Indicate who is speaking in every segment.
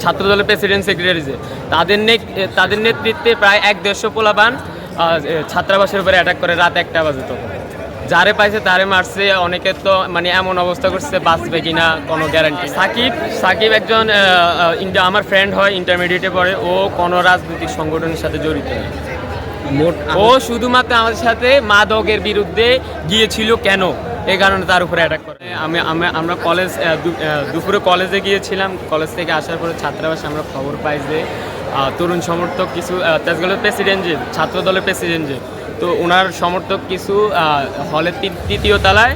Speaker 1: ছাত্রদলের president secretary যে তাদের নেতৃত্বে প্রায় 150 পোলাপান ছাত্রাবাসের উপরে অ্যাটাক করে রাত 1টা বাজে। তো যারে পাইছে তারে মারছে, অনেকের তো মানে এমন অবস্থা করছে বাঁচবে কিনা কোনো গ্যারান্টি। সাকিব একজন আমার ফ্রেন্ড হয়, ইন্টারমিডিয়েটে পড়ে। ও কোনো রাজনৈতিক সংগঠনের সাথে জড়িত নেই। ও শুধুমাত্র আমাদের সাথে মাদকের বিরুদ্ধে গিয়েছিল কেন, এই কারণে তার উপরে অ্যাটাক করে। আমরা কলেজ দুপুরে কলেজে গিয়েছিলাম। কলেজ থেকে আসার পরে ছাত্রাবাসে আমরা খবর পাই যে তরুণ সমর্থক কিছু তেজগাঁওয়ের প্রেসিডেন্ট যে ছাত্র দলের প্রেসিডেন্ট যে, তো ওনার সমর্থক কিছু হলের 3য় তলায়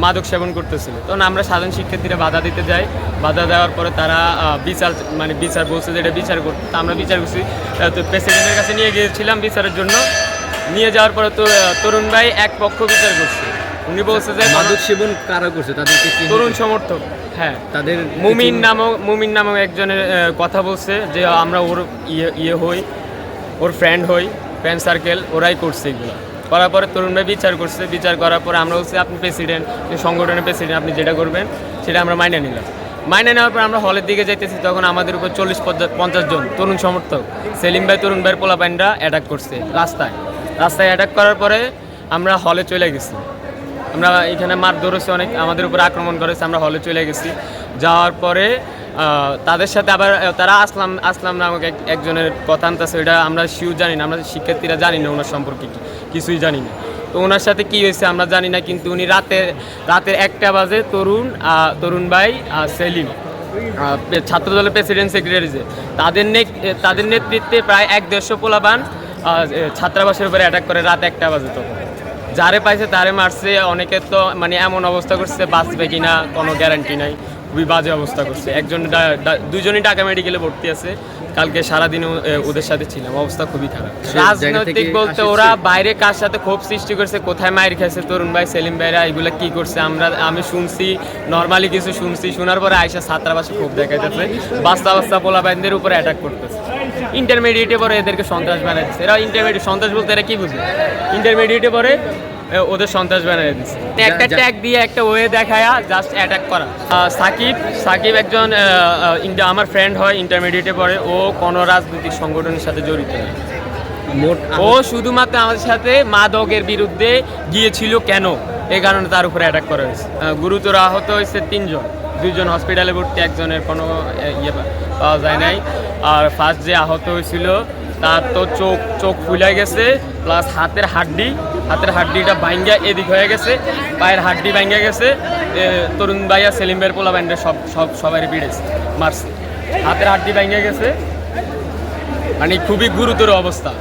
Speaker 1: মাদক সেবন করতেছিল। তখন আমরা সাধারণ শিক্ষার্থীরা বাধা দিতে যাই। বাধা দেওয়ার পরে তারা বিচার বলছে যে এটা বিচার করতে। আমরা বিচার করছি, তো প্রেসিডেন্টের কাছে নিয়ে গিয়েছিলাম বিচারের জন্য। নিয়ে যাওয়ার পরে তো তরুণ ভাই এক পক্ষ বিচার করছে। উনি বলছে যে
Speaker 2: মাদক সেবন কারা করছে, তাদেরকে
Speaker 1: তরুণ সমর্থক, হ্যাঁ, তাদের মুমিন নামক একজনের কথা বলছে যে আমরা ওর ওর ফ্রেন্ড সার্কেল, ওরাই করছে এগুলো। করার পরে তরুণ ভাই বিচার করছে। বিচার করার পরে আমরা বলছি আপনি প্রেসিডেন্ট, সংগঠনের প্রেসিডেন্ট, আপনি যেটা করবেন সেটা আমরা মাইনে নিলাম। মাইনে নেওয়ার পর আমরা হলের দিকে যাইতেছি, তখন আমাদের উপর 40-50 জন তরুণ সমর্থক সেলিম ভাই, তরুণ ভাইয়ের পোলাপাইনরা অ্যাটাক করছে রাস্তায়। অ্যাটাক করার পরে আমরা হলে চলে গেছি। আমরা এখানে মার ধরেছে, অনেক আমাদের উপর আক্রমণ করেছে। আমরা হলে চলে গেছি। যাওয়ার পরে তাদের সাথে আবার তারা আসলাম নামক একজনের কথা আনতেছে। ওইটা আমরা জানি না, আমরা শিক্ষার্থীরা জানি না ওনার সম্পর্কে কিছুই জানি না। তো ওনার সাথে কী হয়েছে আমরা জানি না, কিন্তু উনি রাতের 1টা বাজে তরুণ ভাই সেলিম ছাত্রদলের প্রেসিডেন্ট সেক্রেটারি যে তাদের নেতৃত্বে প্রায় 150 পোলাপান ছাত্রাবাসের উপরে অ্যাটাক করে রাত 1টা বাজে। তো যারে পাইছে তারে মারছে, অনেকের তো মানে এমন অবস্থা করছে বাঁচবে কিনা কোনো গ্যারান্টি নাই। খুবই বাজে অবস্থা করছে। দুজনই ঢাকা মেডিকেলে ভর্তি আছে। কালকে সারাদিন ওদের সাথে ছিলাম, অবস্থা খুবই খারাপ। রাজনৈতিক বলতে ওরা বাইরে কার সাথে ক্ষোভ সৃষ্টি করছে, কোথায় মায়ের খাইছে তরুণ ভাই সেলিম ভাইরা, এগুলো কি করছে আমি শুনছি, নর্মালি কিছু শুনছি। শোনার পরে আয়সা ছাত্রাবাসে ক্ষোভ দেখাইতেছে, বাস্তা পোলাপাইনদের উপরে অ্যাটাক করতেছে। ইন্টারমিডিয়েটে পরে এদেরকে সন্ত্রাস বানাইছে। এরা ইন্টারমিডিয়েট সন্ত্রাস বলতে এরা কি বুঝবে? ইন্টারমিডিয়েটে পরে ওদের সন্ত্রাস বানিয়ে দিচ্ছে। একটা ট্যাগ দিয়ে একটা ওয়ে দেখায়া জাস্ট অ্যাটাক করা। সাকিব একজন আমার ফ্রেন্ড হয়, ইন্টারমিডিয়েটে পড়ে। ও কোনো রাজনৈতিক সংগঠনের সাথে জড়িত নেই। ও শুধুমাত্র আমাদের সাথে মাদকের বিরুদ্ধে গিয়েছিল কেন, এই কারণে তার উপরে অ্যাটাক করা হয়েছে। গুরুতর আহত হয়েছে 3 জন, 2 জন হসপিটালে ভর্তি, একজনের কোনো ইয়ে পাওয়া যায় নাই। আর ফার্স্ট যে আহত হয়েছিল তার তো চোখ ফুলে গেছে, প্লাস হাতের হাড্ডিটা ভাঙ্গা এদিক হয়ে গেছে, পায়ের হাড্ডি ভাঙ্গা গেছে। তরুণ ভাইয়া সেলিম ভাইয়ের পোলা ব্যান্ডের সবাই পিড়েছে, মারছে। হাতের হাড্ডি ভাঙ্গা গেছে, মানে খুবই গুরুতর অবস্থা।